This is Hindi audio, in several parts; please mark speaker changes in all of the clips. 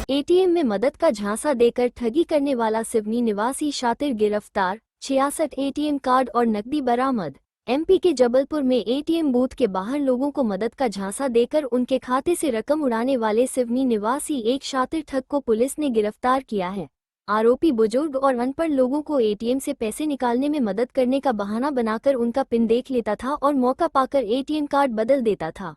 Speaker 1: एटीएम में मदद का झांसा देकर ठगी करने वाला सिवनी निवासी शातिर गिरफ्तार। 66 एटीएम कार्ड और नकदी बरामद। एमपी के जबलपुर में एटीएम बूथ के बाहर लोगों को मदद का झांसा देकर उनके खाते से रकम उड़ाने वाले सिवनी निवासी एक शातिर ठग को पुलिस ने गिरफ्तार किया है। आरोपी बुजुर्ग और अनपढ़ लोगों को एटीएम से पैसे निकालने में मदद करने का बहाना बनाकर उनका पिन देख लेता था और मौका पाकर एटीएम कार्ड बदल देता था।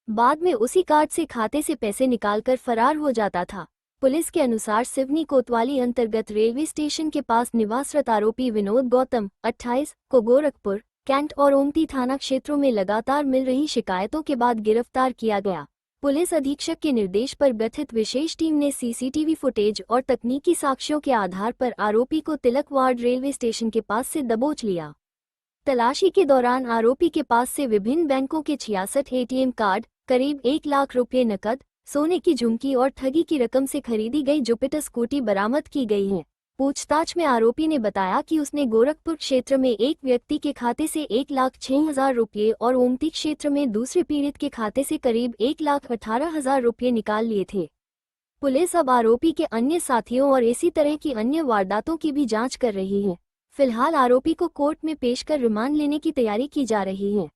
Speaker 1: बाद में उसी कार्ड से खाते से पैसे निकालकर फरार हो जाता था। पुलिस के अनुसार सिवनी कोतवाली अंतर्गत रेलवे स्टेशन के पास निवासरत आरोपी विनोद गौतम 28 को गोरखपुर, कैंट और ओमती थाना क्षेत्रों में लगातार मिल रही शिकायतों के बाद गिरफ्तार किया गया। पुलिस अधीक्षक के निर्देश पर गठित विशेष टीम ने सीसीटीवी फुटेज और तकनीकी साक्ष्यों के आधार पर आरोपी को तिलक वार्ड रेलवे स्टेशन के पास से दबोच लिया। तलाशी के दौरान आरोपी के पास से विभिन्न बैंकों के 66 एटीएम कार्ड, करीब 1 लाख रुपये नकद, सोने की झुमकी और ठगी की रकम से खरीदी गई जुपिटर स्कूटी बरामद की गई है। पूछताछ में आरोपी ने बताया कि उसने गोरखपुर क्षेत्र में एक व्यक्ति के खाते से 1,06,000 रुपये और ओमती क्षेत्र में दूसरे पीड़ित के खाते से करीब 1,18,000 रुपये निकाल लिए थे। पुलिस अब आरोपी के अन्य साथियों और इसी तरह की अन्य वारदातों की भी जांच कर रही है। फिलहाल आरोपी को कोर्ट में पेश कर रिमांड लेने की तैयारी की जा रही है।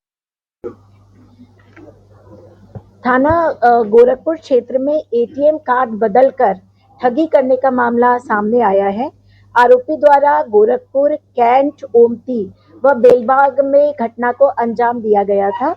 Speaker 2: थाना गोरखपुर क्षेत्र में एटीएम कार्ड बदलकर ठगी करने का मामला सामने आया है। आरोपी द्वारा गोरखपुर, कैंट, ओमती व बेलबाग में घटना को अंजाम दिया गया था।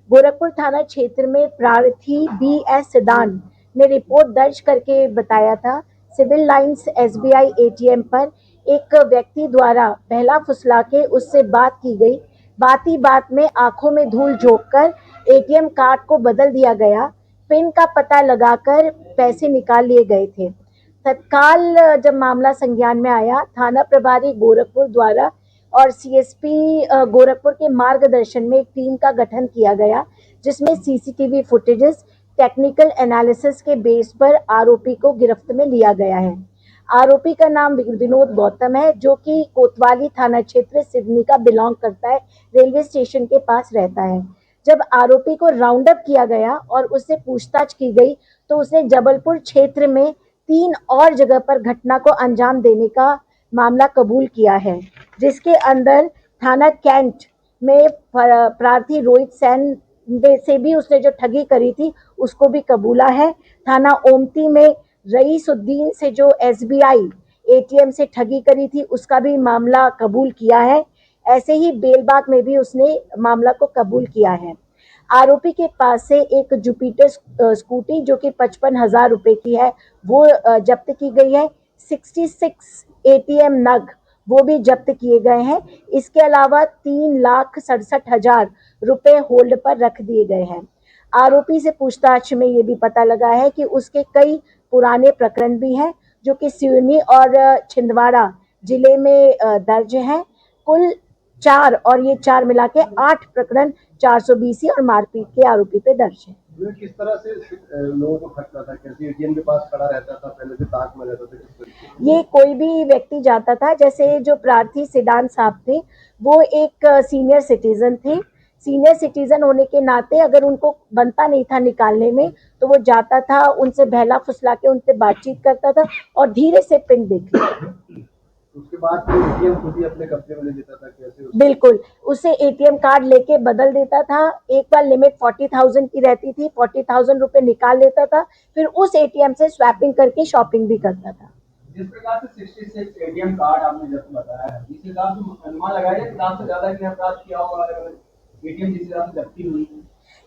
Speaker 2: गोरखपुर थाना क्षेत्र में प्रार्थी BS सिदान ने रिपोर्ट दर्ज करके बताया था, सिविल लाइंस SBI एटीएम पर एक व्यक्ति द्वारा बहला फुसला के उससे बात की गई। बात ही बात में आंखों में धूल झोंककर एटीएम कार्ड को बदल दिया गया। पिन का पता लगाकर पैसे निकाल लिए गए थे। तत्काल जब मामला संज्ञान में आया, थाना प्रभारी गोरखपुर द्वारा और CSP गोरखपुर के मार्गदर्शन में एक टीम का गठन किया गया, जिसमें CCTV फुटेजेस, टेक्निकल एनालिसिस के बेस पर आरोपी को गिरफ्त में लिया गया है। आरोपी का नाम विनोद गौतम है, जो कि कोतवाली थाना क्षेत्र सिवनी का बिलोंग करता है, रेलवे स्टेशन के पास रहता है। जब आरोपी को राउंड अप किया गया और उससे पूछताछ की गई तो उसने जबलपुर क्षेत्र में 3 और जगह पर घटना को अंजाम देने का मामला कबूल किया है, जिसके अंदर थाना कैंट में प्रार्थी रोहित सेन से भी उसने जो ठगी करी थी उसको भी कबूला है। थाना ओमती में रईसुद्दीन से जो SBI एटीएम से ठगी करी थी उसका भी मामला कबूल किया है। ऐसे ही बेलबाग में भी उसने मामला को कबूल किया है। आरोपी के पास से एक जुपिटर स्कूटी जो कि 55,000 रुपए की है वो जब्त की गई है। 66 एटीएम नग वो भी जब्त किए गए हैं। इसके अलावा 3,67,000 रुपए होल्ड पर रख दिए गए हैं। आरोपी से पूछताछ में ये भी पता लगा है कि उसके कई पुराने प्रकरण भी हैं, जो कि सिवनी और छिंदवाड़ा जिले में दर्ज हैं। कुल 4 और ये 4 मिला के 8 प्रकरण 420 और मारपीट के आरोपी पे दर्ज है।
Speaker 3: किस तरह से लोगों को ठगता था? कैसे एटीएम के पास खड़ा रहता था, पहले से ताक में रहता था?
Speaker 2: ये कोई भी व्यक्ति जाता था, जैसे जो प्रार्थी सिदान साहब थे वो एक सीनियर सिटीजन थे। सीनियर सिटीजन होने के नाते अगर उनको बनता नहीं था निकालने में तो वो जाता था, उनसे बहला फुसला के उनसे बातचीत करता था और धीरे से पिन देख लेता।
Speaker 3: उसके बाद एटीएम खुद ही अपने कब्जे में ले लेता था? कैसे?
Speaker 2: बिल्कुल, उसे एटीएम कार्ड लेके बदल देता था। एक बार लिमिट 40,000 की रहती थी, 40,000 रुपए निकाल लेता था, फिर उस एटीएम से स्वैपिंग करके शॉपिंग भी करता था।
Speaker 4: जिस प्रकार से 66 एटीएम कार्ड आपने जब बताया है, इस हिसाब से अनुमान लगाया जाए कि से ज्यादा की अपराध किया होगा एटीएम जिस हिसाब से जब्ती हुई?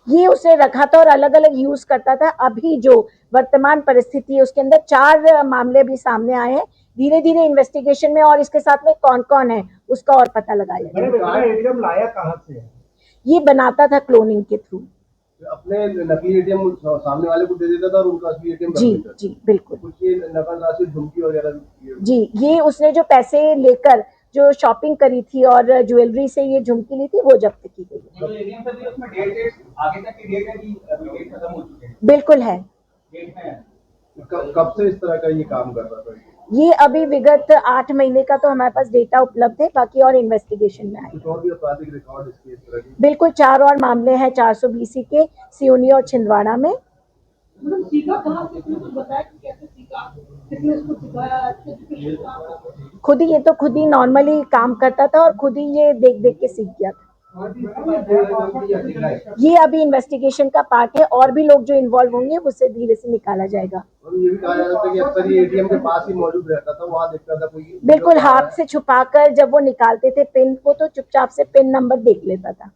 Speaker 2: ये उसने रखा था और अलग अलग यूज करता था। अभी जो वर्तमान परिस्थिति है उसके अंदर 4 मामले भी सामने आए हैं। धीरे धीरे इन्वेस्टिगेशन में और इसके साथ में कौन कौन है उसका और पता लगाया जाएगा।
Speaker 3: एटीएम लाया कहाँ से?
Speaker 2: ये बनाता था क्लोनिंग के थ्रू।
Speaker 3: अपने नकली एटीएम सामने वाले को दे देता था और उनका असली एटीएम
Speaker 2: जी जी बिल्कुल।
Speaker 3: कुछ ये नकल राशि, झुमकी वगैरह
Speaker 2: जी, ये उसने जो पैसे लेकर जो शॉपिंग करी थी और ज्वेलरी से ये झुमकी ली थी वो जब्त की गई है।
Speaker 4: तो एटीएम से भी उसमें आगे तक की डेट है कि डेट खत्म हो चुकी है?
Speaker 2: बिल्कुल है।
Speaker 3: कब से इस तरह का ये काम कर रहा था?
Speaker 2: ये अभी विगत 8 महीने का तो हमारे पास डेटा उपलब्ध है, बाकी और इन्वेस्टिगेशन में आए।
Speaker 3: और भी आपराधिक रिकॉर्ड इसके इस तरह की?
Speaker 2: बिल्कुल, 4 और मामले हैं 420 के, सिवनी और छिंदवाड़ा में।
Speaker 4: सीखा कहाँ से, कुछ बताया कि कैसे
Speaker 5: किसने उसको सिखाया एजुकेशन का?
Speaker 2: खुद ही, ये तो खुद ही नॉर्मली काम करता था और खुद ही ये देख देख के सीख गया था। ये अभी इन्वेस्टिगेशन का पार्ट है, और भी लोग जो इन्वॉल्व होंगे उससे धीरे से निकाला जाएगा।
Speaker 3: और ये भी कहा जाता था कि अक्सर ये एटीएम के पास ही मौजूद रहता था, वहाँ देखता था कोई।
Speaker 2: बिल्कुल, हाथ से छुपाकर जब वो निकालते थे पिन को, तो चुपचाप से पिन नंबर देख लेता था।